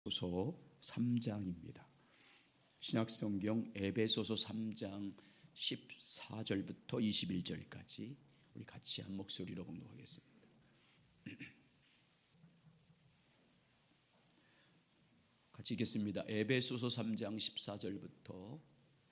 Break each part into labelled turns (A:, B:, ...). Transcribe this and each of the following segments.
A: 에베소서 3장입니다. 신약성경 에베소서 3장 14절부터 21절까지 우리 같이 한 목소리로 공독하겠습니다. 같이 읽겠습니다. 에베소서 3장 14절부터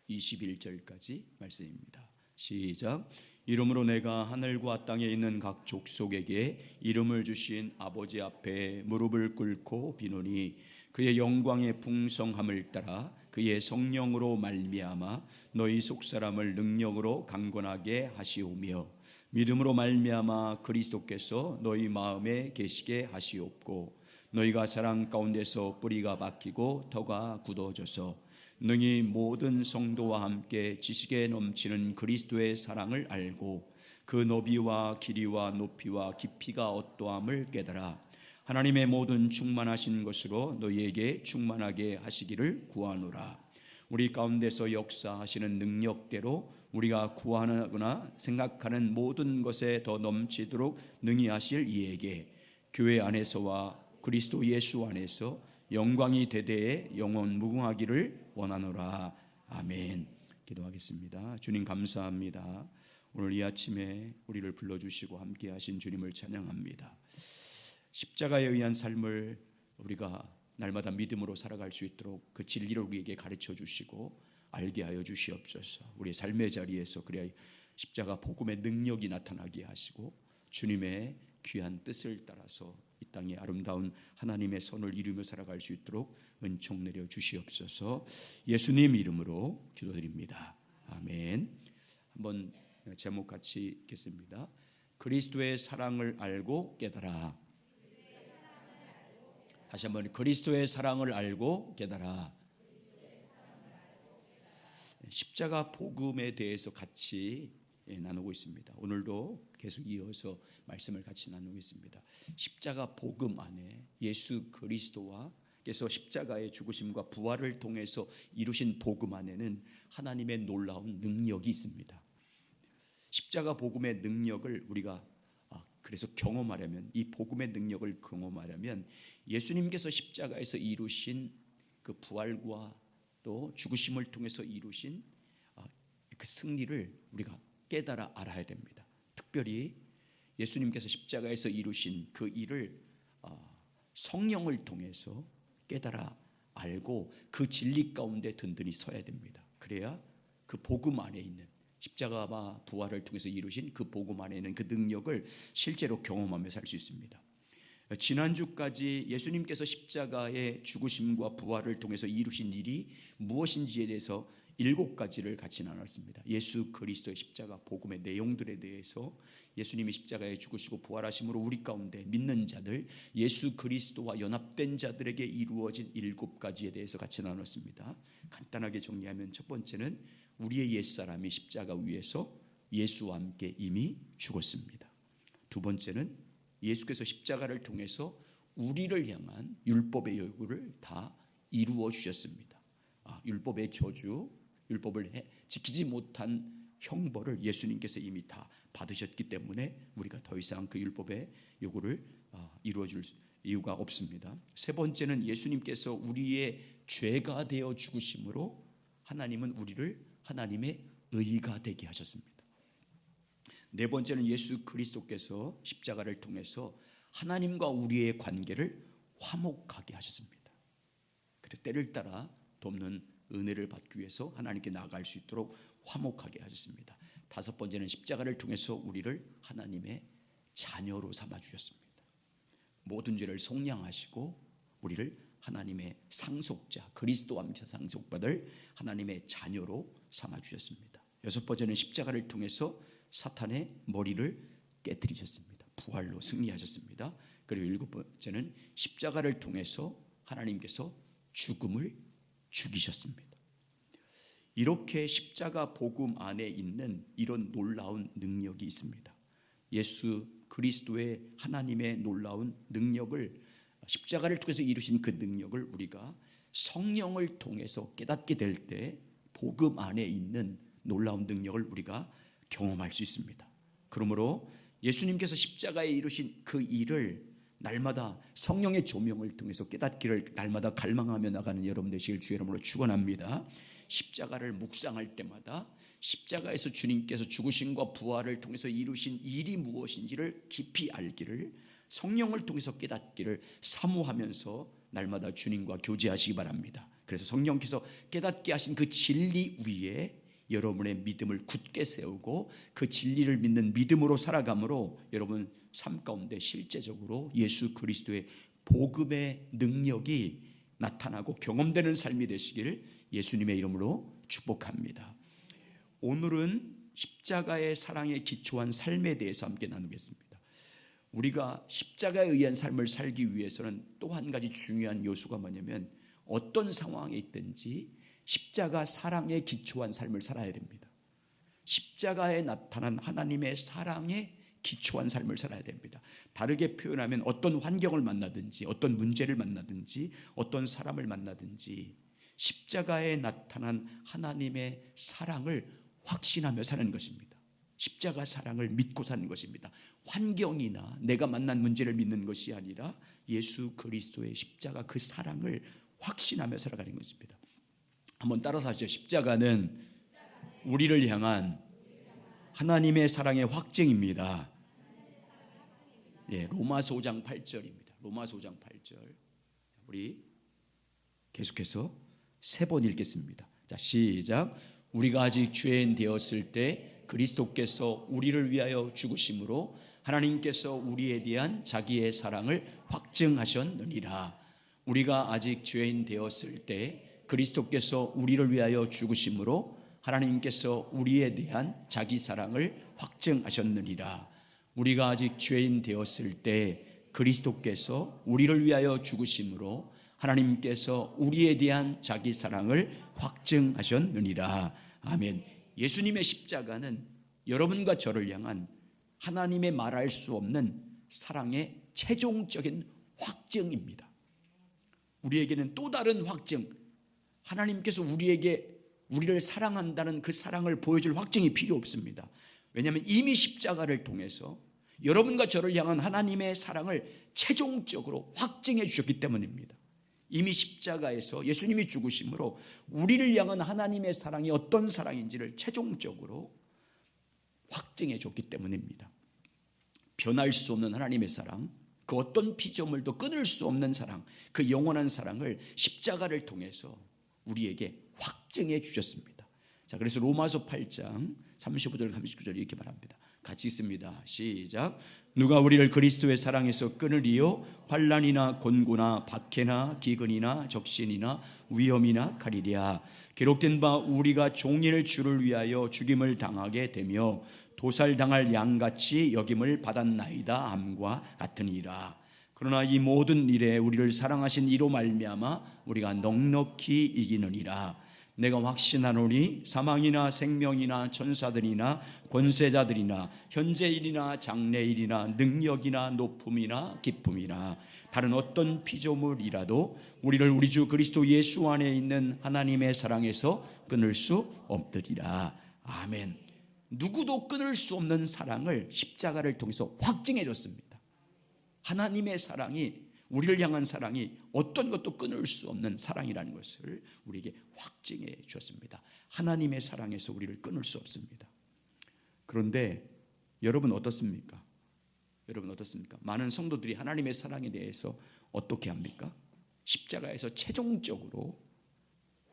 A: 21절까지 말씀입니다. 시작. 이러므로 내가 하늘과 땅에 있는 각 족속에게 이름을 주신 아버지 앞에 무릎을 꿇고 비노니 그의 영광의 풍성함을 따라 그의 성령으로 말미암아 너희 속사람을 능력으로 강건하게 하시오며 믿음으로 말미암아 그리스도께서 너희 마음에 계시게 하시옵고 너희가 사랑 가운데서 뿌리가 박히고 터가 굳어져서 능히 모든 성도와 함께 지식에 넘치는 그리스도의 사랑을 알고 그 너비와 길이와 높이와 깊이가 어떠함을 깨달아 하나님의 모든 충만하신 것으로 너희에게 충만하게 하시기를 구하노라. 우리 가운데서 역사하시는 능력대로 우리가 구하거나 생각하는 모든 것에 더 넘치도록 능히 하실 이에게 교회 안에서와 그리스도 예수 안에서 영광이 대대에 영원 무궁하기를 원하노라. 아멘. 기도하겠습니다. 주님 감사합니다. 오늘 이 아침에 우리를 불러주시고 함께 하신 주님을 찬양합니다. 십자가에 의한 삶을 우리가 날마다 믿음으로 살아갈 수 있도록 그 진리를 우리에게 가르쳐 주시고 알게 하여 주시옵소서. 우리의 삶의 자리에서 그래야 십자가 복음의 능력이 나타나게 하시고 주님의 귀한 뜻을 따라서 이 땅에 아름다운 하나님의 선을 이루며 살아갈 수 있도록 은총 내려 주시옵소서. 예수님 이름으로 기도드립니다. 아멘. 한번 제목 같이 읽겠습니다. 그리스도의 사랑을 알고 깨달아. 다시 한번 그리스도의 사랑을 알고 깨달아. 십자가 복음에 대해서 같이 나누고 있습니다. 오늘도 계속 이어서 말씀을 같이 나누고 있습니다. 십자가 복음 안에 예수 그리스도와께서 십자가의 죽으심과 부활을 통해서 이루신 복음 안에는 하나님의 놀라운 능력이 있습니다. 십자가 복음의 능력을 우리가 그래서 경험하려면, 이 복음의 능력을 경험하려면 예수님께서 십자가에서 이루신 그 부활과 또 죽으심을 통해서 이루신 그 승리를 우리가 깨달아 알아야 됩니다. 특별히 예수님께서 십자가에서 이루신 그 일을 성령을 통해서 깨달아 알고 그 진리 가운데 든든히 서야 됩니다. 그래야 그 복음 안에 있는 십자가와 부활을 통해서 이루신 그 복음 안에 있는 그 능력을 실제로 경험하며 살 수 있습니다. 지난주까지 예수님께서 십자가의 죽으심과 부활을 통해서 이루신 일이 무엇인지에 대해서 7가지를 같이 나눴습니다. 예수 그리스도의 십자가 복음의 내용들에 대해서 예수님이 십자가에 죽으시고 부활하심으로 우리 가운데 믿는 자들, 예수 그리스도와 연합된 자들에게 이루어진 7가지에 대해서 같이 나눴습니다. 간단하게 정리하면 첫 번째는 우리의 옛사람이 십자가 위에서 예수와 함께 이미 죽었습니다. 두 번째는 예수께서 십자가를 통해서 우리를 향한 율법의 요구를 다 이루어 주셨습니다. 율법의 저주, 율법을 지키지 못한 형벌을 예수님께서 이미 다 받으셨기 때문에 우리가 더 이상 그 율법의 요구를 이루어 줄 이유가 없습니다. 세 번째는 예수님께서 우리의 죄가 되어 죽으심으로 하나님은 우리를 하나님의 의가 되게 하셨습니다. 네 번째는 예수 그리스도께서 십자가를 통해서 하나님과 우리의 관계를 화목하게 하셨습니다. 그래서 때를 따라 돕는 은혜를 받기 위해서 하나님께 나아갈 수 있도록 화목하게 하셨습니다. 다섯 번째는 십자가를 통해서 우리를 하나님의 자녀로 삼아 주셨습니다. 모든 죄를 속량하시고 우리를 하나님의 상속자, 그리스도와 함께 상속받을 하나님의 자녀로 삼아 주셨습니다. 여섯 번째는 십자가를 통해서 사탄의 머리를 깨뜨리셨습니다. 부활로 승리하셨습니다. 그리고 일곱 번째는 십자가를 통해서 하나님께서 죽음을 죽이셨습니다. 이렇게 십자가 복음 안에 있는 이런 놀라운 능력이 있습니다. 예수 그리스도의 하나님의 놀라운 능력을, 십자가를 통해서 이루신 그 능력을 우리가 성령을 통해서 깨닫게 될 때 복음 안에 있는 놀라운 능력을 우리가 경험할 수 있습니다. 그러므로 예수님께서 십자가에 이루신 그 일을 날마다 성령의 조명을 통해서 깨닫기를 날마다 갈망하며 나가는 여러분 되시길 주의 이름으로 축원합니다. 십자가를 묵상할 때마다 십자가에서 주님께서 죽으심과 부활을 통해서 이루신 일이 무엇인지를 깊이 알기를, 성령을 통해서 깨닫기를 사모하면서 날마다 주님과 교제하시기 바랍니다. 그래서 성령께서 깨닫게 하신 그 진리 위에 여러분의 믿음을 굳게 세우고 그 진리를 믿는 믿음으로 살아감으로 여러분 삶 가운데 실제적으로 예수 그리스도의 복음의 능력이 나타나고 경험되는 삶이 되시기를 예수님의 이름으로 축복합니다. 오늘은 십자가의 사랑에 기초한 삶에 대해서 함께 나누겠습니다. 우리가 십자가에 의한 삶을 살기 위해서는 또 한 가지 중요한 요소가 뭐냐면 어떤 상황에 있든지 십자가 사랑에 기초한 삶을 살아야 됩니다. 십자가에 나타난 하나님의 사랑에 기초한 삶을 살아야 됩니다. 다르게 표현하면 어떤 환경을 만나든지 어떤 문제를 만나든지 어떤 사람을 만나든지 십자가에 나타난 하나님의 사랑을 확신하며 사는 것입니다. 십자가 사랑을 믿고 사는 것입니다. 환경이나 내가 만난 문제를 믿는 것이 아니라 예수 그리스도의 십자가 그 사랑을 확신하며 살아가는 것입니다. 한번 따라서 하시죠. 십자가는 우리를 향한 하나님의 사랑의 확증입니다. 예, 로마서 5장 8절입니다. 로마서 5장 8절. 우리 계속해서 3번 읽겠습니다. 자, 시작. 우리가 아직 죄인 되었을 때 그리스도께서 우리를 위하여 죽으심으로 하나님께서 우리에 대한 자기의 사랑을 확증하셨느니라. 우리가 아직 죄인 되었을 때 그리스도께서 우리를 위하여 죽으심으로 하나님께서 우리에 대한 자기 사랑을 확증하셨느니라. 우리가 아직 죄인 되었을 때 그리스도께서 우리를 위하여 죽으심으로 하나님께서 우리에 대한 자기 사랑을 확증하셨느니라. 아멘. 예수님의 십자가는 여러분과 저를 향한 하나님의 말할 수 없는 사랑의 최종적인 확증입니다. 우리에게는 또 다른 확증, 하나님께서 우리를 사랑한다는 그 사랑을 보여줄 확증이 필요 없습니다. 왜냐하면 이미 십자가를 통해서 여러분과 저를 향한 하나님의 사랑을 최종적으로 확증해 주셨기 때문입니다. 이미 십자가에서 예수님이 죽으심으로 우리를 향한 하나님의 사랑이 어떤 사랑인지를 최종적으로 확증해 줬기 때문입니다. 변할 수 없는 하나님의 사랑, 그 어떤 피조물도 끊을 수 없는 사랑, 그 영원한 사랑을 십자가를 통해서 우리에게 확증해 주셨습니다. 자, 그래서 로마서 8장 35절 39절 이렇게 말합니다. 같이 읽습니다. 시작. 누가 우리를 그리스도의 사랑에서 끊으리요? 환난이나 곤고나 박해나 기근이나 적신이나 위험이나 칼이랴. 기록된 바 우리가 종일 주를 위하여 죽임을 당하게 되며 도살당할 양같이 여김을 받았나이다 함과 같으니라. 그러나 이 모든 일에 우리를 사랑하신 이로 말미암아 우리가 넉넉히 이기느니라. 내가 확신하노니 사망이나 생명이나 천사들이나 권세자들이나 현재일이나 장래일이나 능력이나 높음이나 기쁨이나 다른 어떤 피조물이라도 우리를 우리 주 그리스도 예수 안에 있는 하나님의 사랑에서 끊을 수 없으리라. 아멘. 누구도 끊을 수 없는 사랑을 십자가를 통해서 확증해 줬습니다. 하나님의 사랑이, 우리를 향한 사랑이 어떤 것도 끊을 수 없는 사랑이라는 것을 우리에게 확증해 주었습니다. 하나님의 사랑에서 우리를 끊을 수 없습니다. 그런데 여러분 어떻습니까? 여러분 어떻습니까? 많은 성도들이 하나님의 사랑에 대해서 어떻게 합니까? 십자가에서 최종적으로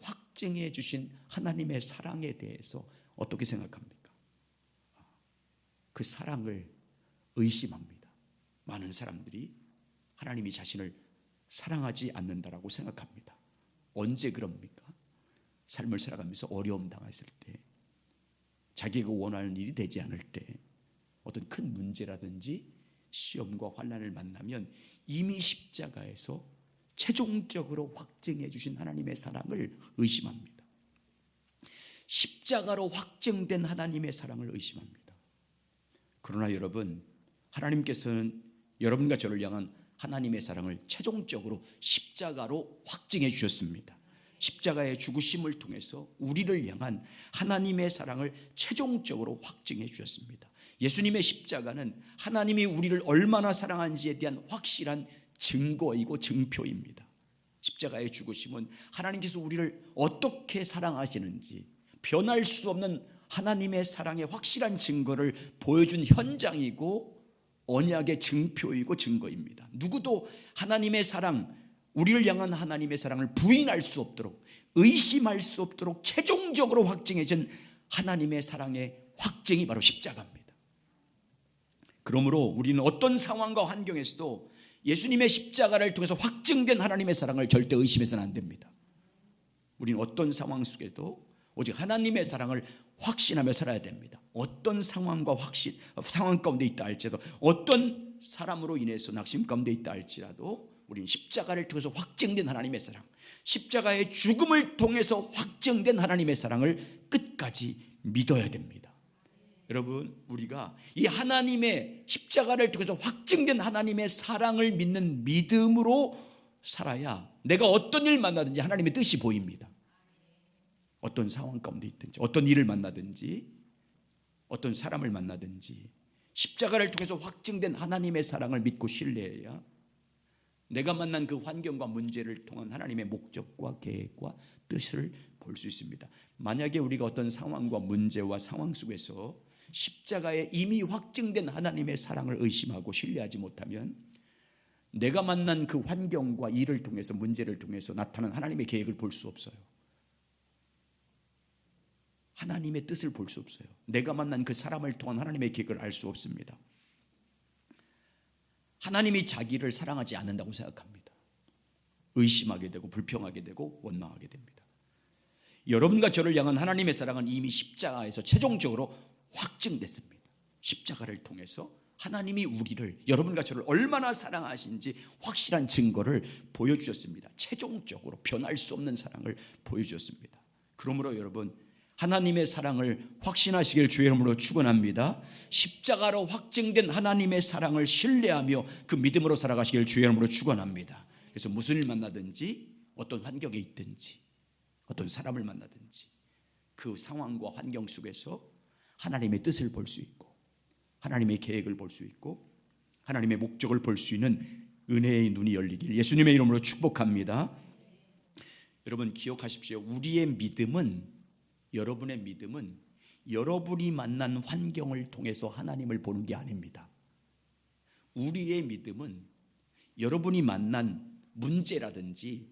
A: 확증해 주신 하나님의 사랑에 대해서 어떻게 생각합니까? 그 사랑을 의심합니다. 많은 사람들이 하나님이 자신을 사랑하지 않는다라고 생각합니다. 언제 그럽니까? 삶을 살아가면서 어려움 당했을 때, 자기가 원하는 일이 되지 않을 때, 어떤 큰 문제라든지 시험과 환난을 만나면 이미 십자가에서 최종적으로 확증해 주신 하나님의 사랑을 의심합니다. 십자가로 확증된 하나님의 사랑을 의심합니다. 그러나 여러분, 하나님께서는 여러분과 저를 향한 하나님의 사랑을 최종적으로 십자가로 확증해 주셨습니다. 십자가의 죽으심을 통해서 우리를 향한 하나님의 사랑을 최종적으로 확증해 주셨습니다. 예수님의 십자가는 하나님이 우리를 얼마나 사랑하는지에 대한 확실한 증거이고 증표입니다. 십자가의 죽으심은 하나님께서 우리를 어떻게 사랑하시는지 변할 수 없는 하나님의 사랑의 확실한 증거를 보여준 현장이고 언약의 증표이고 증거입니다. 누구도 하나님의 사랑, 우리를 향한 하나님의 사랑을 부인할 수 없도록, 의심할 수 없도록 최종적으로 확증해진 하나님의 사랑의 확증이 바로 십자가입니다. 그러므로 우리는 어떤 상황과 환경에서도 예수님의 십자가를 통해서 확증된 하나님의 사랑을 절대 의심해서는 안 됩니다. 우리는 어떤 상황 속에도 오직 하나님의 사랑을 확신하며 살아야 됩니다. 어떤 상황 가운데 있다 할지라도, 어떤 사람으로 인해서 낙심 가운데 있다 할지라도 우리는 십자가를 통해서 확증된 하나님의 사랑, 십자가의 죽음을 통해서 확증된 하나님의 사랑을 끝까지 믿어야 됩니다. 여러분, 우리가 이 하나님의 십자가를 통해서 확증된 하나님의 사랑을 믿는 믿음으로 살아야 내가 어떤 일 만나든지 하나님의 뜻이 보입니다. 어떤 상황 가운데 있든지, 어떤 일을 만나든지, 어떤 사람을 만나든지 십자가를 통해서 확증된 하나님의 사랑을 믿고 신뢰해야 내가 만난 그 환경과 문제를 통한 하나님의 목적과 계획과 뜻을 볼 수 있습니다. 만약에 우리가 어떤 상황과 문제와 상황 속에서 십자가에 이미 확증된 하나님의 사랑을 의심하고 신뢰하지 못하면 내가 만난 그 환경과 일을 통해서, 문제를 통해서 나타난 하나님의 계획을 볼 수 없어요. 하나님의 뜻을 볼 수 없어요. 내가 만난 그 사람을 통한 하나님의 계획을 알 수 없습니다. 하나님이 자기를 사랑하지 않는다고 생각합니다. 의심하게 되고 불평하게 되고 원망하게 됩니다. 여러분과 저를 향한 하나님의 사랑은 이미 십자가에서 최종적으로 확증됐습니다. 십자가를 통해서 하나님이 우리를, 여러분과 저를 얼마나 사랑하신지 확실한 증거를 보여주셨습니다. 최종적으로 변할 수 없는 사랑을 보여주셨습니다. 그러므로 여러분, 하나님의 사랑을 확신하시길 주의 이름으로 축원합니다. 십자가로 확증된 하나님의 사랑을 신뢰하며 그 믿음으로 살아가시길 주의 이름으로 축원합니다. 그래서 무슨 일 만나든지, 어떤 환경에 있든지, 어떤 사람을 만나든지 그 상황과 환경 속에서 하나님의 뜻을 볼 수 있고, 하나님의 계획을 볼 수 있고, 하나님의 목적을 볼 수 있는 은혜의 눈이 열리길 예수님의 이름으로 축복합니다. 여러분 기억하십시오. 우리의 믿음은, 여러분의 믿음은 여러분이 만난 환경을 통해서 하나님을 보는 게 아닙니다. 우리의 믿음은 여러분이 만난 문제라든지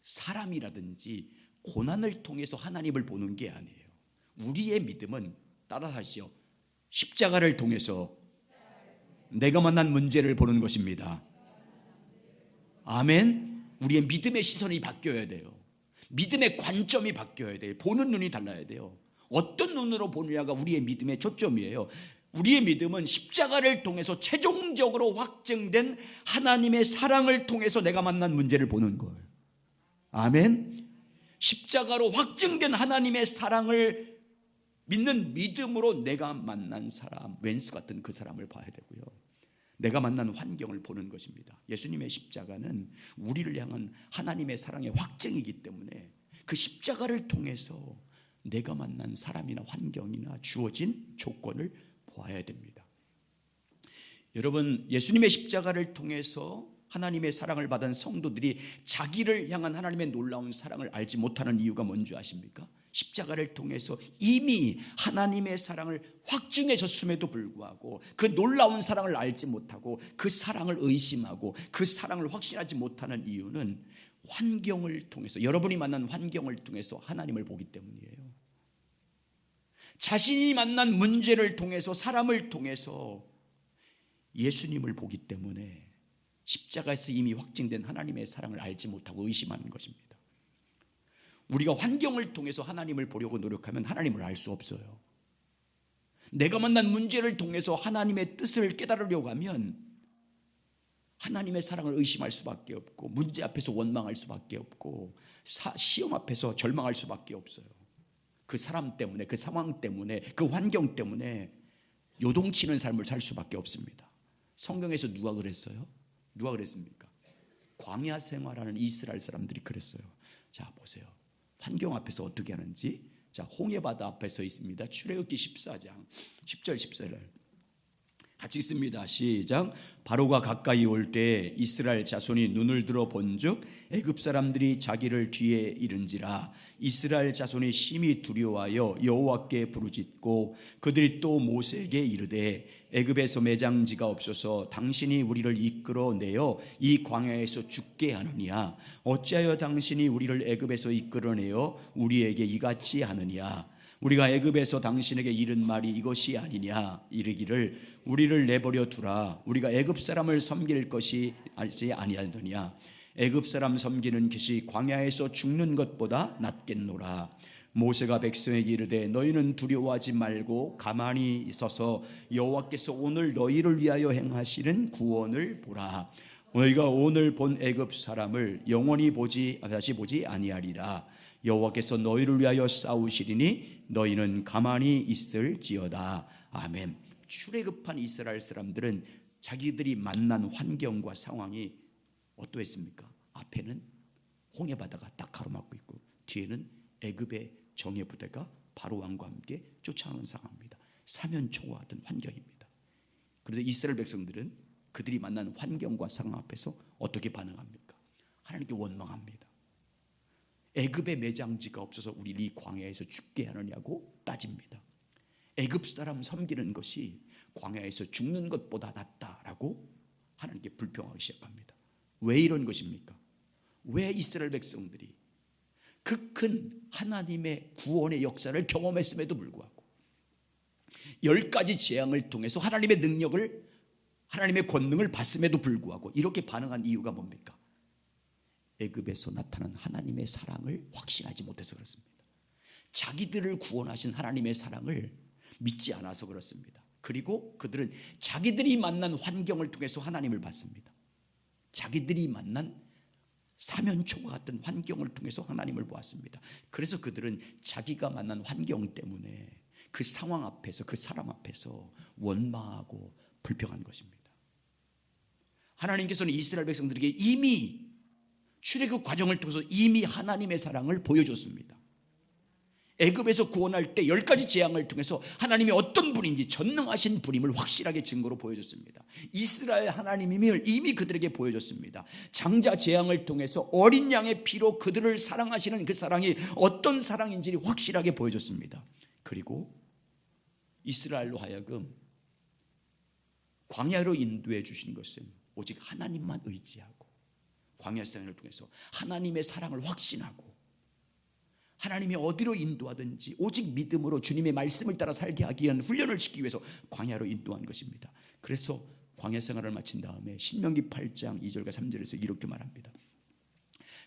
A: 사람이라든지 고난을 통해서 하나님을 보는 게 아니에요. 우리의 믿음은, 따라하시오, 십자가를 통해서 내가 만난 문제를 보는 것입니다. 아멘. 우리의 믿음의 시선이 바뀌어야 돼요. 믿음의 관점이 바뀌어야 돼요. 보는 눈이 달라야 돼요. 어떤 눈으로 보느냐가 우리의 믿음의 초점이에요. 우리의 믿음은 십자가를 통해서 최종적으로 확증된 하나님의 사랑을 통해서 내가 만난 문제를 보는 거예요. 아멘. 십자가로 확증된 하나님의 사랑을 믿는 믿음으로 내가 만난 사람, 웬스 같은 그 사람을 봐야 되고요. 내가 만난 환경을 보는 것입니다. 예수님의 십자가는 우리를 향한 하나님의 사랑의 확증이기 때문에 그 십자가를 통해서 내가 만난 사람이나 환경이나 주어진 조건을 보아야 됩니다. 여러분, 예수님의 십자가를 통해서 하나님의 사랑을 받은 성도들이 자기를 향한 하나님의 놀라운 사랑을 알지 못하는 이유가 뭔지 아십니까? 십자가를 통해서 이미 하나님의 사랑을 확증해졌음에도 불구하고 그 놀라운 사랑을 알지 못하고 그 사랑을 의심하고 그 사랑을 확신하지 못하는 이유는 환경을 통해서, 여러분이 만난 환경을 통해서 하나님을 보기 때문이에요. 자신이 만난 문제를 통해서, 사람을 통해서 예수님을 보기 때문에 십자가에서 이미 확증된 하나님의 사랑을 알지 못하고 의심하는 것입니다. 우리가 환경을 통해서 하나님을 보려고 노력하면 하나님을 알 수 없어요. 내가 만난 문제를 통해서 하나님의 뜻을 깨달으려고 하면 하나님의 사랑을 의심할 수밖에 없고, 문제 앞에서 원망할 수밖에 없고, 시험 앞에서 절망할 수밖에 없어요. 그 사람 때문에, 그 상황 때문에, 그 환경 때문에 요동치는 삶을 살 수밖에 없습니다. 성경에서 누가 그랬어요? 누가 그랬습니까? 광야 생활하는 이스라엘 사람들이 그랬어요. 자, 보세요. 환경 앞에서 어떻게 하는지. 자, 홍해바다 앞에 서 있습니다. 출애굽기 14장 10절 14절. 같이 읽습니다. 시작. 바로가 가까이 올 때 이스라엘 자손이 눈을 들어 본즉 애굽 사람들이 자기를 뒤에 이른지라. 이스라엘 자손이 심히 두려워하여 여호와께 부르짖고 그들이 또 모세에게 이르되 애굽에서 매장지가 없어서 당신이 우리를 이끌어내어 이 광야에서 죽게 하느냐? 어찌하여 당신이 우리를 애굽에서 이끌어내어 우리에게 이같이 하느냐? 우리가 애굽에서 당신에게 이른 말이 이것이 아니냐? 이르기를 우리를 내버려 두라. 우리가 애굽 사람을 섬길 것이 아니하느냐? 애굽 사람 섬기는 것이 광야에서 죽는 것보다 낫겠노라. 모세가 백성에게 이르되 너희는 두려워하지 말고 가만히 있어서 여호와께서 오늘 너희를 위하여 행하시는 구원을 보라. 너희가 오늘 본 애굽 사람을 영원히 다시 보지 아니하리라. 여호와께서 너희를 위하여 싸우시리니 너희는 가만히 있을지어다. 아멘. 출애굽한 이스라엘 사람들은 자기들이 만난 환경과 상황이 어떠했습니까? 앞에는 홍해 바다가 딱 가로막고 있고 뒤에는 애굽의 정예 부대가 바로 왕과 함께 쫓아오는 상황입니다. 사면초가하던 환경입니다. 그런데 이스라엘 백성들은 그들이 만난 환경과 상황 앞에서 어떻게 반응합니까? 하나님께 원망합니다. 애굽의 매장지가 없어서 우리를 이 광야에서 죽게 하느냐고 따집니다. 애굽 사람 섬기는 것이 광야에서 죽는 것보다 낫다라고 하나님께 불평하기 시작합니다. 왜 이런 것입니까? 왜 이스라엘 백성들이 그 큰 하나님의 구원의 역사를 경험했음에도 불구하고 10가지 재앙을 통해서 하나님의 능력을, 하나님의 권능을 봤음에도 불구하고 이렇게 반응한 이유가 뭡니까? 애굽에서 나타난 하나님의 사랑을 확신하지 못해서 그렇습니다. 자기들을 구원하신 하나님의 사랑을 믿지 않아서 그렇습니다. 그리고 그들은 자기들이 만난 환경을 통해서 하나님을 봤습니다. 자기들이 만난 사면초가 같은 환경을 통해서 하나님을 보았습니다. 그래서 그들은 자기가 만난 환경 때문에 그 상황 앞에서, 그 사람 앞에서 원망하고 불평한 것입니다. 하나님께서는 이스라엘 백성들에게 이미 출애굽 과정을 통해서 이미 하나님의 사랑을 보여줬습니다. 애굽에서 구원할 때 10가지 재앙을 통해서 하나님이 어떤 분인지, 전능하신 분임을 확실하게 증거로 보여줬습니다. 이스라엘 하나님임을 이미 그들에게 보여줬습니다. 장자 재앙을 통해서 어린 양의 피로 그들을 사랑하시는 그 사랑이 어떤 사랑인지 확실하게 보여줬습니다. 그리고 이스라엘로 하여금 광야로 인도해 주신 것은 오직 하나님만 의지하고 광야 생활을 통해서 하나님의 사랑을 확신하고 하나님이 어디로 인도하든지 오직 믿음으로 주님의 말씀을 따라 살게 하기 위한 훈련을 시키기 위해서 광야로 인도한 것입니다. 그래서 광야 생활을 마친 다음에 신명기 8장 2절과 3절에서 이렇게 말합니다.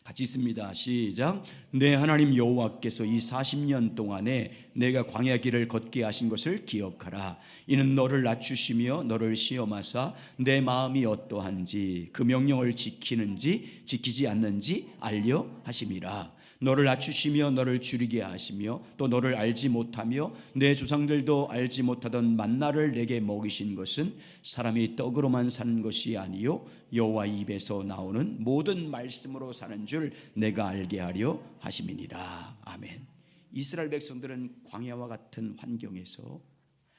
A: 같이 있습니다. 시작. 내 하나님 여호와께서 이 40년 동안에 내가 광야 길을 걷게 하신 것을 기억하라. 이는 너를 낮추시며 너를 시험하사 내 마음이 어떠한지 그 명령을 지키는지 지키지 않는지 알려 하심이라. 너를 낮추시며 너를 줄이게 하시며 또 너를 알지 못하며 내 조상들도 알지 못하던 만나를 내게 먹이신 것은 사람이 떡으로만 사는 것이 아니요 여호와 입에서 나오는 모든 말씀으로 사는 줄 내가 알게 하려 하심이니라. 아멘. 이스라엘 백성들은 광야와 같은 환경에서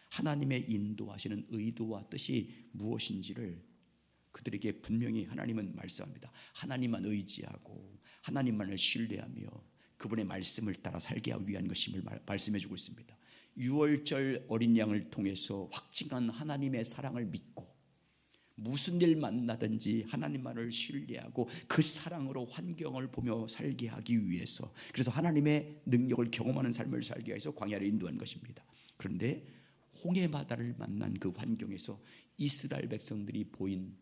A: 하나님의 인도하시는 의도와 뜻이 무엇인지를 그들에게 분명히 하나님은 말씀합니다. 하나님만 의지하고 하나님만을 신뢰하며 그분의 말씀을 따라 살게 하기 위한 것임을 말씀해주고 있습니다. 유월절 어린 양을 통해서 확증한 하나님의 사랑을 믿고 무슨 일 만나든지 하나님만을 신뢰하고 그 사랑으로 환경을 보며 살게 하기 위해서, 그래서 하나님의 능력을 경험하는 삶을 살게 해서 광야를 인도한 것입니다. 그런데 홍해 바다를 만난 그 환경에서 이스라엘 백성들이 보인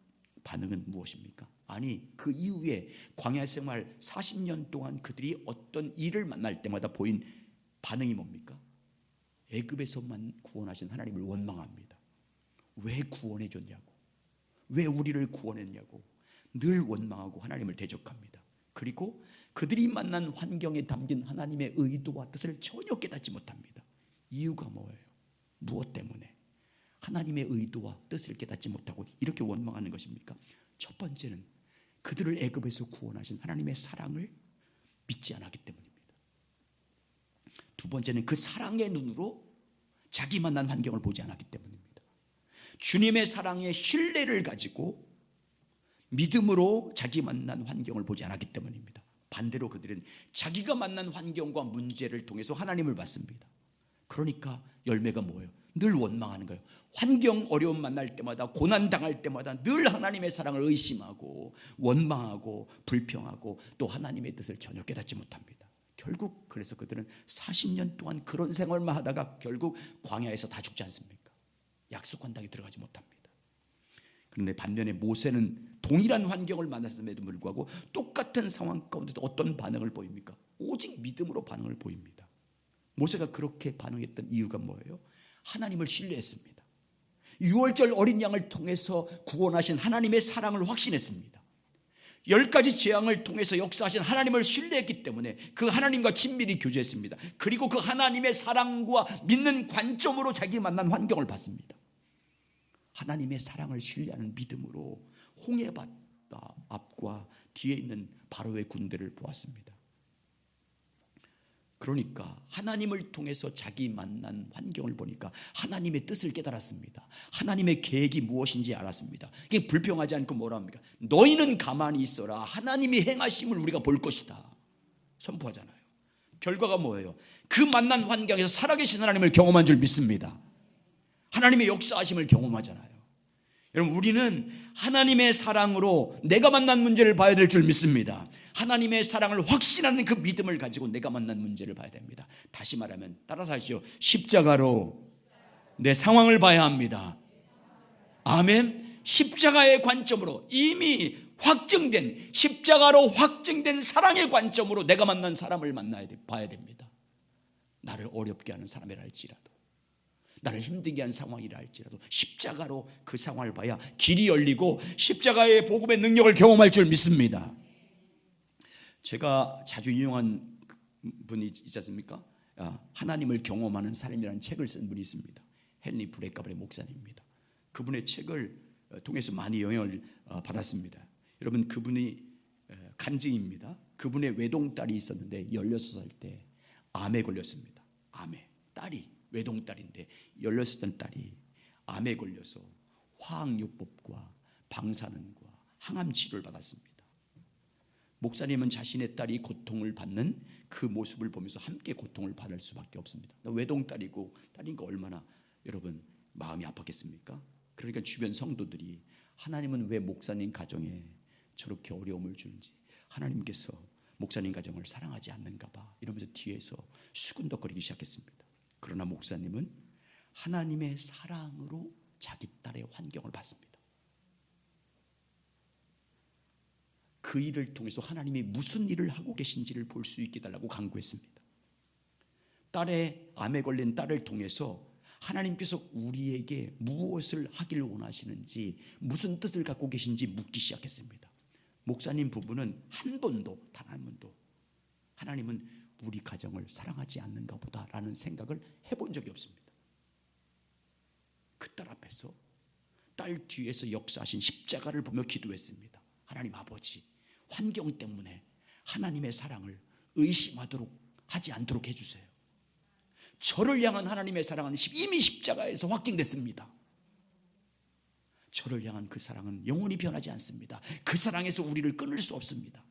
A: 반응은 무엇입니까? 아니, 그 이후에 광야 생활 40년 동안 그들이 어떤 일을 만날 때마다 보인 반응이 뭡니까? 애굽에서만 구원하신 하나님을 원망합니다. 왜 구원해 줬냐고, 왜 우리를 구원했냐고 늘 원망하고 하나님을 대적합니다. 그리고 그들이 만난 환경에 담긴 하나님의 의도와 뜻을 전혀 깨닫지 못합니다. 이유가 뭐예요? 무엇 때문에 하나님의 의도와 뜻을 깨닫지 못하고 이렇게 원망하는 것입니까? 첫 번째는 그들을 애굽에서 구원하신 하나님의 사랑을 믿지 않았기 때문입니다. 두 번째는 그 사랑의 눈으로 자기 만난 환경을 보지 않았기 때문입니다. 주님의 사랑의 신뢰를 가지고 믿음으로 자기 만난 환경을 보지 않았기 때문입니다. 반대로 그들은 자기가 만난 환경과 문제를 통해서 하나님을 봤습니다. 그러니까 열매가 뭐예요? 늘 원망하는 거예요. 환경 어려움 만날 때마다, 고난 당할 때마다 늘 하나님의 사랑을 의심하고 원망하고 불평하고 또 하나님의 뜻을 전혀 깨닫지 못합니다. 결국 그래서 그들은 40년 동안 그런 생활만 하다가 결국 광야에서 다 죽지 않습니까? 약속한 땅에 들어가지 못합니다. 그런데 반면에 모세는 동일한 환경을 만났음에도 불구하고 똑같은 상황 가운데도 어떤 반응을 보입니까? 오직 믿음으로 반응을 보입니다. 모세가 그렇게 반응했던 이유가 뭐예요? 하나님을 신뢰했습니다. 유월절 어린 양을 통해서 구원하신 하나님의 사랑을 확신했습니다. 10가지 재앙을 통해서 역사하신 하나님을 신뢰했기 때문에 그 하나님과 친밀히 교제했습니다. 그리고 그 하나님의 사랑과 믿는 관점으로 자기 만난 환경을 봤습니다. 하나님의 사랑을 신뢰하는 믿음으로 홍해바다 앞과 뒤에 있는 바로의 군대를 보았습니다. 그러니까 하나님을 통해서 자기 만난 환경을 보니까 하나님의 뜻을 깨달았습니다. 하나님의 계획이 무엇인지 알았습니다. 이게 불평하지 않고 뭐라 합니까? 너희는 가만히 있어라. 하나님이 행하심을 우리가 볼 것이다. 선포하잖아요. 결과가 뭐예요? 그 만난 환경에서 살아계신 하나님을 경험한 줄 믿습니다. 하나님의 역사하심을 경험하잖아요. 여러분, 우리는 하나님의 사랑으로 내가 만난 문제를 봐야 될 줄 믿습니다. 하나님의 사랑을 확신하는 그 믿음을 가지고 내가 만난 문제를 봐야 됩니다. 다시 말하면 따라서 하시죠. 십자가로 내 상황을 봐야 합니다. 아멘. 십자가의 관점으로 이미 확증된, 십자가로 확증된 사랑의 관점으로 내가 만난 사람을 봐야 됩니다. 나를 어렵게 하는 사람이라 할지라도, 나를 힘들게 한 상황이라 할지라도 십자가로 그 상황을 봐야 길이 열리고 십자가의 복음의 능력을 경험할 줄 믿습니다. 제가 자주 인용한 분이 있지 않습니까? 하나님을 경험하는 삶이라는 책을 쓴 분이 있습니다. 헨리 브레카브레 목사님입니다. 그분의 책을 통해서 많이 영향을 받았습니다. 여러분, 그분이 간증입니다. 그분의 외동딸이 있었는데 16살 때 암에 걸렸습니다. 암에. 딸이 외동딸인데 16살 딸이 암에 걸려서 화학요법과 방사능과 항암 치료를 받았습니다. 목사님은 자신의 딸이 고통을 받는 그 모습을 보면서 함께 고통을 받을 수밖에 없습니다. 외동딸이고 딸이니까 얼마나 여러분 마음이 아팠겠습니까? 그러니까 주변 성도들이 하나님은 왜 목사님 가정에 저렇게 어려움을 주는지, 하나님께서 목사님 가정을 사랑하지 않는가 봐 이러면서 뒤에서 수군덕거리기 시작했습니다. 그러나 목사님은 하나님의 사랑으로 자기 딸의 환경을 봤습니다. 그 일을 통해서 하나님이 무슨 일을 하고 계신지를 볼 수 있게 달라고 간구했습니다. 딸의 암에 걸린 딸을 통해서 하나님께서 우리에게 무엇을 하길 원하시는지, 무슨 뜻을 갖고 계신지 묻기 시작했습니다. 목사님 부부는 단 한 번도 하나님은 우리 가정을 사랑하지 않는가 보다라는 생각을 해본 적이 없습니다. 그 딸 앞에서 딸 뒤에서 역사하신 십자가를 보며 기도했습니다. 하나님 아버지, 환경 때문에 하나님의 사랑을 의심하도록 하지 않도록 해주세요. 저를 향한 하나님의 사랑은 이미 십자가에서 확증됐습니다. 저를 향한 그 사랑은 영원히 변하지 않습니다. 그 사랑에서 우리를 끊을 수 없습니다.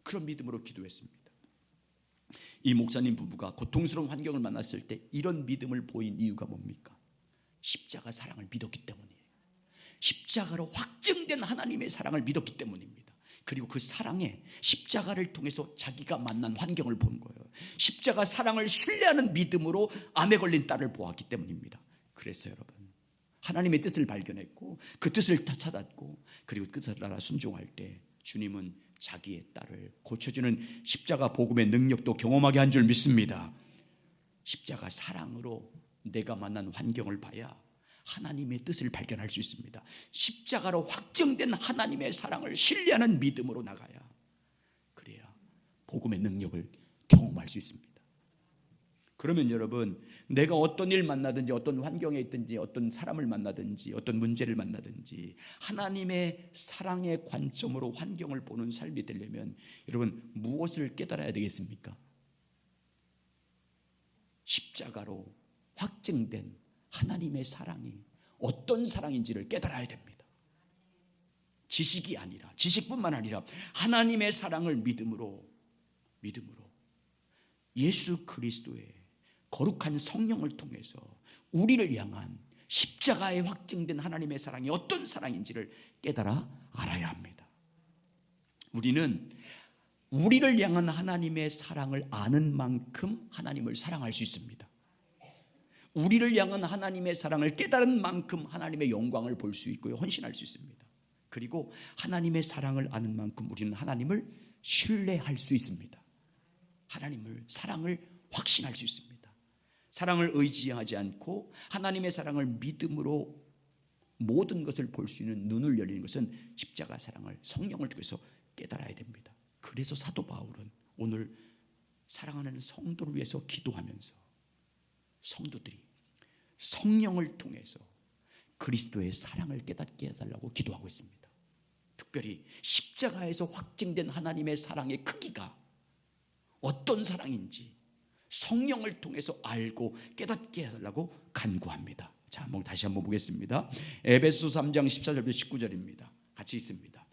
A: 그런 믿음으로 기도했습니다. 이 목사님 부부가 고통스러운 환경을 만났을 때 이런 믿음을 보인 이유가 뭡니까? 십자가 사랑을 믿었기 때문이에요. 십자가로 확증된 하나님의 사랑을 믿었기 때문입니다. 그리고 그 사랑에 십자가를 통해서 자기가 만난 환경을 본 거예요. 십자가 사랑을 신뢰하는 믿음으로 암에 걸린 딸을 보았기 때문입니다. 그래서 여러분, 하나님의 뜻을 발견했고 그 뜻을 찾았고 그리고 그 뜻을 따라 순종할 때 주님은 자기의 딸을 고쳐주는 십자가 복음의 능력도 경험하게 한 줄 믿습니다. 십자가 사랑으로 내가 만난 환경을 봐야 하나님의 뜻을 발견할 수 있습니다. 십자가로 확정된 하나님의 사랑을 신뢰하는 믿음으로 나가야, 그래야 복음의 능력을 경험할 수 있습니다. 그러면 여러분, 내가 어떤 일 만나든지 어떤 환경에 있든지 어떤 사람을 만나든지 어떤 문제를 만나든지 하나님의 사랑의 관점으로 환경을 보는 삶이 되려면 여러분 무엇을 깨달아야 되겠습니까? 십자가로 확증된 하나님의 사랑이 어떤 사랑인지를 깨달아야 됩니다. 지식이 아니라, 지식뿐만 아니라 하나님의 사랑을 믿음으로 예수 그리스도의 거룩한 성령을 통해서 우리를 향한 십자가에 확증된 하나님의 사랑이 어떤 사랑인지를 깨달아 알아야 합니다. 우리는 우리를 향한 하나님의 사랑을 아는 만큼 하나님을 사랑할 수 있습니다. 우리를 향한 하나님의 사랑을 깨달은 만큼 하나님의 영광을 볼 수 있고요, 헌신할 수 있습니다. 그리고 하나님의 사랑을 아는 만큼 우리는 하나님을 신뢰할 수 있습니다. 하나님을, 사랑을 확신할 수 있습니다. 사랑을 의지하지 않고 하나님의 사랑을 믿음으로 모든 것을 볼 수 있는 눈을 열리는 것은 십자가 사랑을 성령을 통해서 깨달아야 됩니다. 그래서 사도 바울은 오늘 사랑하는 성도를 위해서 기도하면서 성도들이 성령을 통해서 그리스도의 사랑을 깨닫게 해달라고 기도하고 있습니다. 특별히 십자가에서 확증된 하나님의 사랑의 크기가 어떤 사랑인지 성령을 통해서 알고 깨닫게 해달라고 간구합니다. 자, 다시 한번 보겠습니다. 에베소 3장 14절부터 19절입니다. 같이 있습니다.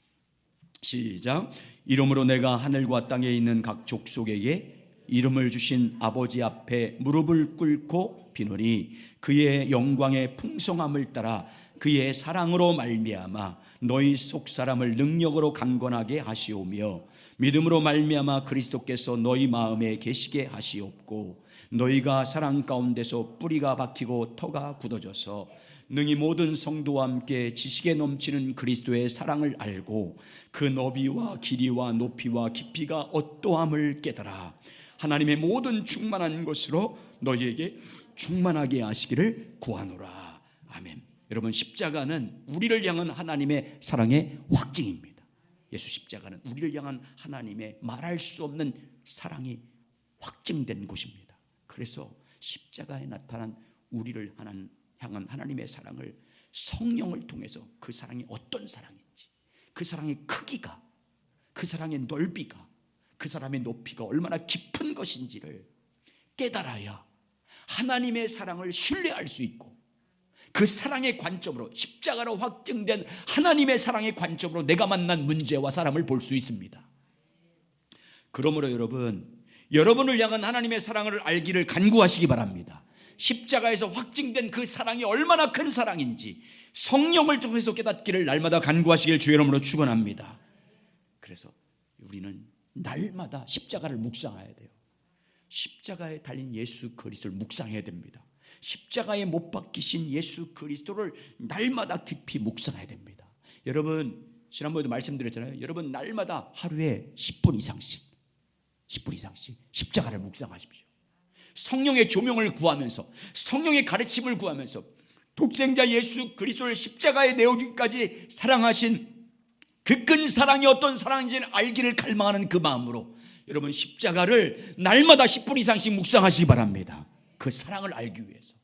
A: 시작. 이러므로 내가 하늘과 땅에 있는 각 족속에게 이름을 주신 아버지 앞에 무릎을 꿇고 비노니 그의 영광의 풍성함을 따라 그의 사랑으로 말미암아 너희 속 사람을 능력으로 강건하게 하시오며 믿음으로 말미암아 그리스도께서 너희 마음에 계시게 하시옵고 너희가 사랑 가운데서 뿌리가 박히고 터가 굳어져서 능히 모든 성도와 함께 지식에 넘치는 그리스도의 사랑을 알고 그 너비와 길이와 높이와 깊이가 어떠함을 깨달아 하나님의 모든 충만한 것으로 너희에게 충만하게 하시기를 구하노라. 아멘. 여러분, 십자가는 우리를 향한 하나님의 사랑의 확증입니다. 예수 십자가는 우리를 향한 하나님의 말할 수 없는 사랑이 확증된 곳입니다. 그래서 십자가에 나타난 우리를 향한 하나님의 사랑을 성령을 통해서 그 사랑이 어떤 사랑인지, 그 사랑의 크기가, 그 사랑의 넓이가, 그 사람의 높이가 얼마나 깊은 것인지를 깨달아야 하나님의 사랑을 신뢰할 수 있고 그 사랑의 관점으로, 십자가로 확증된 하나님의 사랑의 관점으로 내가 만난 문제와 사람을 볼 수 있습니다. 그러므로 여러분을 향한 하나님의 사랑을 알기를 간구하시기 바랍니다. 십자가에서 확증된 그 사랑이 얼마나 큰 사랑인지 성령을 통해서 깨닫기를 날마다 간구하시길 주의 이름으로 축원합니다. 그래서 우리는 날마다 십자가를 묵상해야 돼요. 십자가에 달린 예수 그리스도를 묵상해야 됩니다. 십자가에 못 박히신 예수 그리스도를 날마다 깊이 묵상해야 됩니다. 여러분, 지난번에도 말씀드렸잖아요. 여러분, 날마다 하루에 10분 이상씩 십자가를 묵상하십시오. 성령의 조명을 구하면서, 성령의 가르침을 구하면서 독생자 예수 그리스도를 십자가에 내어주기까지 사랑하신 그 큰 사랑이 어떤 사랑인지를 알기를 갈망하는 그 마음으로 여러분, 십자가를 날마다 10분 이상씩 묵상하시기 바랍니다. 그 사랑을 알기 위해서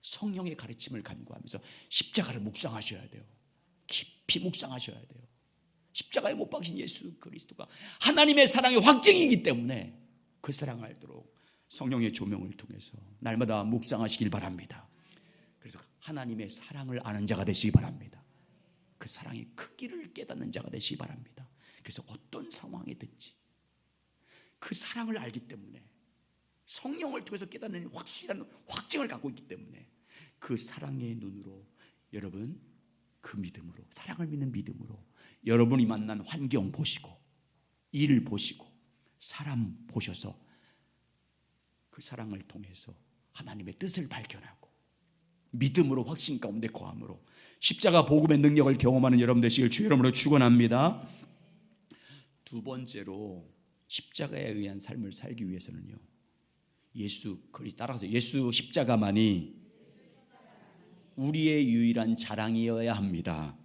A: 성령의 가르침을 간구하면서 십자가를 묵상하셔야 돼요. 깊이 묵상하셔야 돼요. 십자가에 못 박힌 예수 그리스도가 하나님의 사랑의 확증이기 때문에 그 사랑을 알도록 성령의 조명을 통해서 날마다 묵상하시길 바랍니다. 그래서 하나님의 사랑을 아는 자가 되시기 바랍니다. 그 사랑의 크기를 깨닫는 자가 되시기 바랍니다. 그래서 어떤 상황이든지 그 사랑을 알기 때문에, 성령을 통해서 깨닫는 확실한 확증을 갖고 있기 때문에 그 사랑의 눈으로 여러분, 그 믿음으로, 사랑을 믿는 믿음으로 여러분이 만난 환경 보시고 일 보시고 사람 보셔서 그 사랑을 통해서 하나님의 뜻을 발견하고 믿음으로 확신 가운데 거함으로 십자가 복음의 능력을 경험하는 여러분 되시길 주의 이름으로 축원합니다. 두 번째로 십자가에 의한 삶을 살기 위해서는요, 예수 그리스도 따라서 예수 십자가만이 우리의 유일한 자랑이어야 합니다.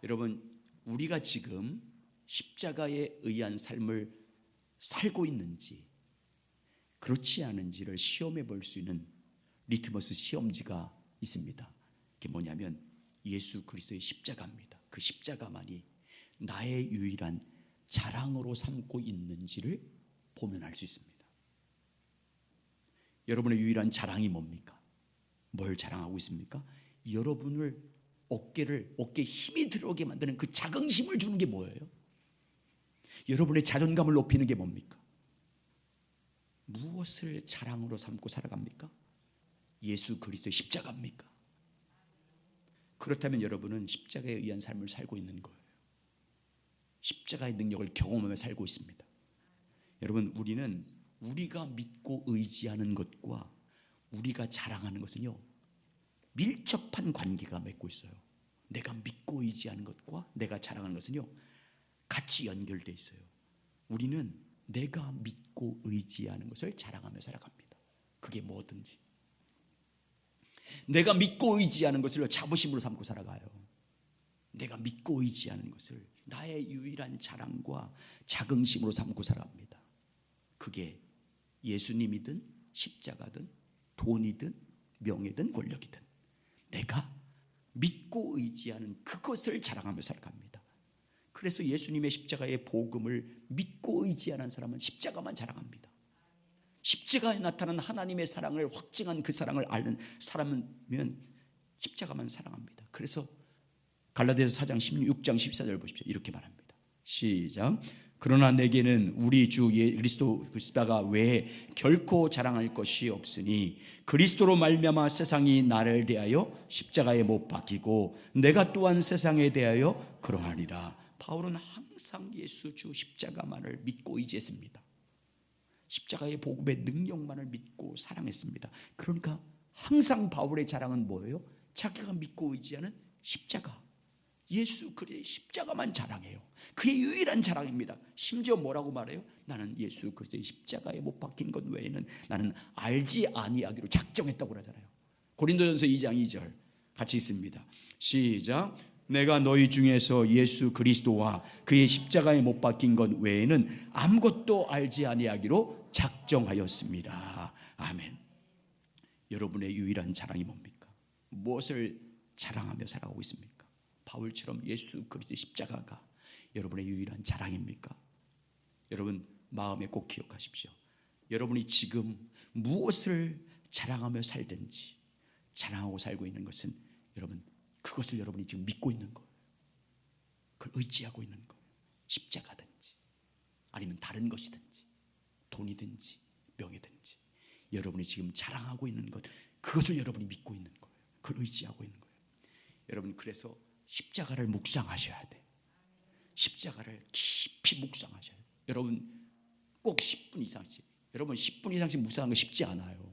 A: 여러분, 우리가 지금 십자가에 의한 삶을 살고 있는지 그렇지 않은지를 시험해 볼 수 있는 리트머스 시험지가 있습니다. 그게 뭐냐면 예수 그리스도의 십자가입니다. 그 십자가만이 나의 유일한 자랑으로 삼고 있는지를 보면 알 수 있습니다. 여러분의 유일한 자랑이 뭡니까? 뭘 자랑하고 있습니까? 여러분을 어깨에 힘이 들어오게 만드는 그 자긍심을 주는 게 뭐예요? 여러분의 자존감을 높이는 게 뭡니까? 무엇을 자랑으로 삼고 살아갑니까? 예수 그리스도의 십자가입니까? 그렇다면 여러분은 십자가에 의한 삶을 살고 있는 거예요. 십자가의 능력을 경험하며 살고 있습니다. 여러분, 우리는 우리가 믿고 의지하는 것과 우리가 자랑하는 것은요, 밀접한 관계가 맺고 있어요. 내가 믿고 의지하는 것과 내가 자랑하는 것은요, 같이 연결되어 있어요. 우리는 내가 믿고 의지하는 것을 자랑하며 살아갑니다. 그게 뭐든지. 내가 믿고 의지하는 것을 자부심으로 삼고 살아가요. 내가 믿고 의지하는 것을 나의 유일한 자랑과 자긍심으로 삼고 살아갑니다. 그게 예수님이든 십자가든 돈이든 명예든 권력이든 내가 믿고 의지하는 그것을 자랑하며 살아갑니다. 그래서 예수님의 십자가의 복음을 믿고 의지하는 사람은 십자가만 자랑합니다. 십자가에 나타난 하나님의 사랑을 확증한 그 사랑을 아는 사람이면 십자가만 사랑합니다. 그래서 갈라디아서 4장 16장 14절 보십시오. 이렇게 말합니다. 시작. 그러나 내게는 우리 주 그리스도 십자가 외에 결코 자랑할 것이 없으니 그리스도로 말미암아 세상이 나를 대하여 십자가에 못 박히고 내가 또한 세상에 대하여 그러하리라. 바울은 항상 예수 주 십자가만을 믿고 의지했습니다. 십자가의 복음의 능력만을 믿고 사랑했습니다. 그러니까 항상 바울의 자랑은 뭐예요? 자기가 믿고 의지하는 십자가, 예수 그리스도의 십자가만 자랑해요. 그의 유일한 자랑입니다. 심지어 뭐라고 말해요? 나는 예수 그리스도의 십자가에 못 박힌 것 외에는 나는 알지 아니하기로 작정했다고 그러잖아요. 고린도전서 2장 2절 같이 있습니다. 시작. 내가 너희 중에서 예수 그리스도와 그의 십자가에 못 박힌 것 외에는 아무것도 알지 아니하기로 작정하였습니다. 아멘. 여러분의 유일한 자랑이 뭡니까? 무엇을 자랑하며 살아가고 있습니까? 바울처럼 예수 그리스도의 십자가가 여러분의 유일한 자랑입니까? 여러분 마음에 꼭 기억하십시오. 여러분이 지금 무엇을 자랑하며 살든지 자랑하고 살고 있는 것은 여러분 그것을 여러분이 지금 믿고 있는 거예요. 그걸 의지하고 있는 거예요. 십자가든지 아니면 다른 것이든지 돈이든지 명예든지 여러분이 지금 자랑하고 있는 것 그것을 여러분이 믿고 있는 거예요. 그걸 의지하고 있는 거예요. 여러분 그래서 십자가를 묵상하셔야 돼요. 십자가를 깊이 묵상하셔야 돼요. 여러분 꼭 10분 이상씩 여러분 10분 이상씩 묵상하는 거 쉽지 않아요.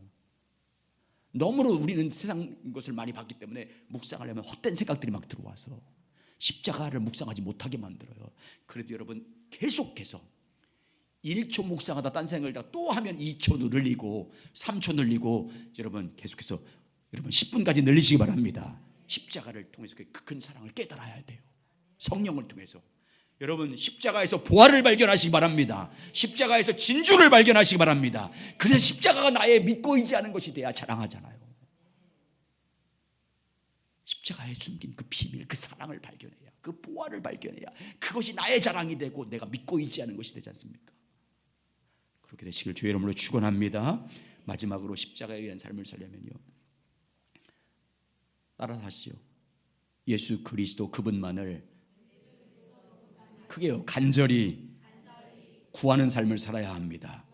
A: 너무로 우리는 세상 것을 많이 봤기 때문에 묵상하려면 헛된 생각들이 막 들어와서 십자가를 묵상하지 못하게 만들어요. 그래도 여러분 계속해서 1초 묵상하다 딴 생각을 또 하면 2초 늘리고 3초 늘리고 여러분 계속해서 여러분 10분까지 늘리시기 바랍니다. 십자가를 통해서 그 큰 사랑을 깨달아야 돼요. 성령을 통해서 여러분 십자가에서 보화를 발견하시기 바랍니다. 십자가에서 진주를 발견하시기 바랍니다. 그래서 십자가가 나의 믿고 의지하는 것이 돼야 자랑하잖아요. 십자가에 숨긴 그 비밀, 그 사랑을 발견해야, 그 보화를 발견해야 그것이 나의 자랑이 되고 내가 믿고 의지하는 것이 되지 않습니까? 그렇게 되시길 주의 이름으로 축원합니다. 마지막으로 십자가에 의한 삶을 살려면요, 따라하시오. 예수 그리스도 그분만을 크게요 간절히 구하는 삶을 살아야 합니다.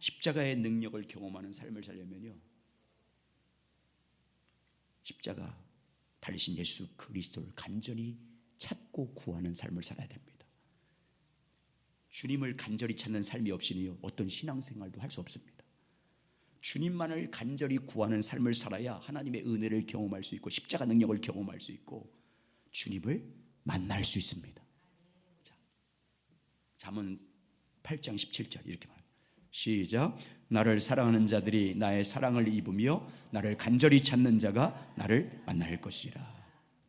A: 십자가의 능력을 경험하는 삶을 살려면요, 십자가 달리신 예수 그리스도를 간절히 찾고 구하는 삶을 살아야 됩니다. 주님을 간절히 찾는 삶이 없이는요 어떤 신앙생활도 할 수 없습니다. 주님만을 간절히 구하는 삶을 살아야 하나님의 은혜를 경험할 수 있고 십자가 능력을 경험할 수 있고 주님을 만날 수 있습니다. 자, 잠언 8장 17절 이렇게 말합니다. 시작. 나를 사랑하는 자들이 나의 사랑을 입으며 나를 간절히 찾는 자가 나를 만날 것이라.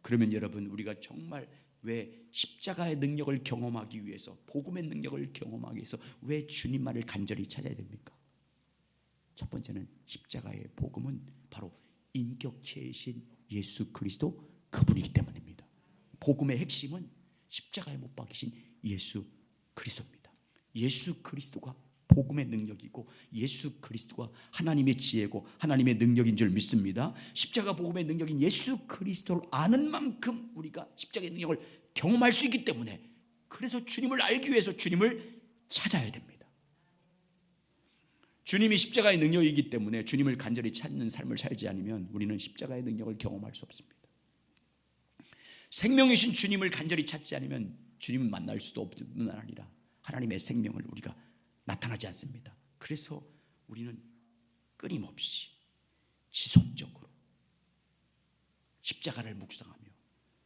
A: 그러면 여러분 우리가 정말 왜 십자가의 능력을 경험하기 위해서 복음의 능력을 경험하기 위해서 왜 주님만을 간절히 찾아야 됩니까? 첫 번째는 십자가의 복음은 바로 인격체이신 예수 그리스도 그분이기 때문입니다. 복음의 핵심은 십자가에 못 박히신 예수 그리스도입니다. 예수 그리스도가 복음의 능력이고 예수 그리스도가 하나님의 지혜고 하나님의 능력인 줄 믿습니다. 십자가 복음의 능력인 예수 그리스도를 아는 만큼 우리가 십자가의 능력을 경험할 수 있기 때문에, 그래서 주님을 알기 위해서 주님을 찾아야 됩니다. 주님이 십자가의 능력이기 때문에 주님을 간절히 찾는 삶을 살지 않으면 우리는 십자가의 능력을 경험할 수 없습니다. 생명이신 주님을 간절히 찾지 않으면 주님을 만날 수도 없는 뿐 아니라 하나님의 생명을 우리가 나타나지 않습니다. 그래서 우리는 끊임없이 지속적으로 십자가를 묵상하며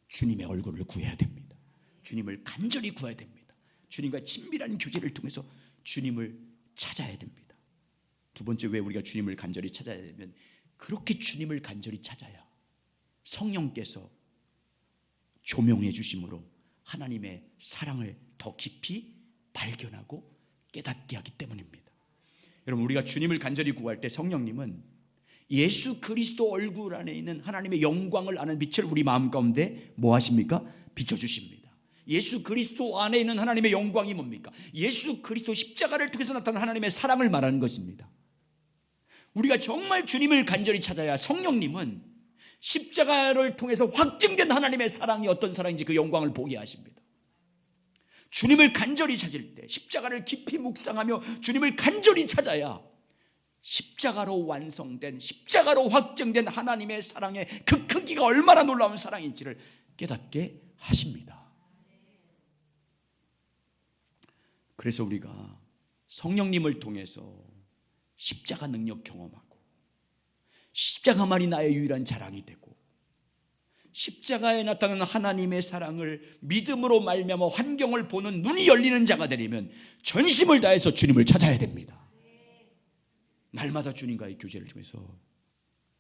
A: 주님의 얼굴을 구해야 됩니다. 주님을 간절히 구해야 됩니다. 주님과 친밀한 교제를 통해서 주님을 찾아야 됩니다. 두 번째, 왜 우리가 주님을 간절히 찾아야 되면, 그렇게 주님을 간절히 찾아야 성령께서 조명해 주심으로 하나님의 사랑을 더 깊이 발견하고 깨닫게 하기 때문입니다. 여러분, 우리가 주님을 간절히 구할 때 성령님은 예수 그리스도 얼굴 안에 있는 하나님의 영광을 아는 빛을 우리 마음 가운데 뭐 하십니까? 비춰주십니다. 예수 그리스도 안에 있는 하나님의 영광이 뭡니까? 예수 그리스도 십자가를 통해서 나타난 하나님의 사랑을 말하는 것입니다. 우리가 정말 주님을 간절히 찾아야 성령님은 십자가를 통해서 확증된 하나님의 사랑이 어떤 사랑인지 그 영광을 보게 하십니다. 주님을 간절히 찾을 때, 십자가를 깊이 묵상하며 주님을 간절히 찾아야 십자가로 완성된, 십자가로 확정된 하나님의 사랑의 그 크기가 얼마나 놀라운 사랑인지를 깨닫게 하십니다. 그래서 우리가 성령님을 통해서 십자가 능력 경험하고, 십자가만이 나의 유일한 자랑이 되고, 십자가에 나타나는 하나님의 사랑을 믿음으로 말미암아 환경을 보는 눈이 열리는 자가 되려면 전심을 다해서 주님을 찾아야 됩니다. 날마다 주님과의 교제를 통해서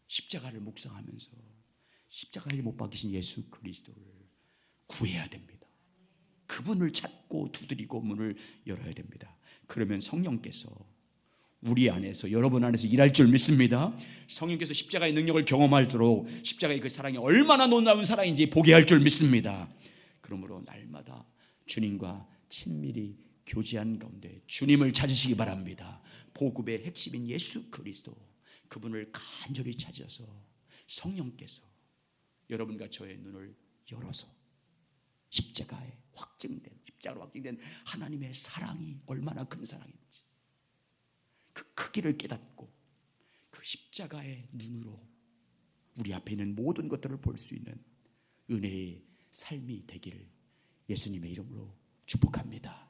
A: 십자가를 묵상하면서 십자가에 못 박히신 예수 그리스도를 구해야 됩니다. 그분을 찾고 두드리고 문을 열어야 됩니다. 그러면 성령께서 우리 안에서, 여러분 안에서 일할 줄 믿습니다. 성령께서 십자가의 능력을 경험하도록 십자가의 그 사랑이 얼마나 놀라운 사랑인지 보게 할 줄 믿습니다. 그러므로 날마다 주님과 친밀히 교제한 가운데 주님을 찾으시기 바랍니다. 복음의 핵심인 예수 그리스도, 그분을 간절히 찾아서 성령께서 여러분과 저의 눈을 열어서 십자가로 확증된 하나님의 사랑이 얼마나 큰 사랑인지, 그 크기를 깨닫고 그 십자가의 눈으로 우리 앞에 있는 모든 것들을 볼 수 있는 은혜의 삶이 되기를 예수님의 이름으로 축복합니다.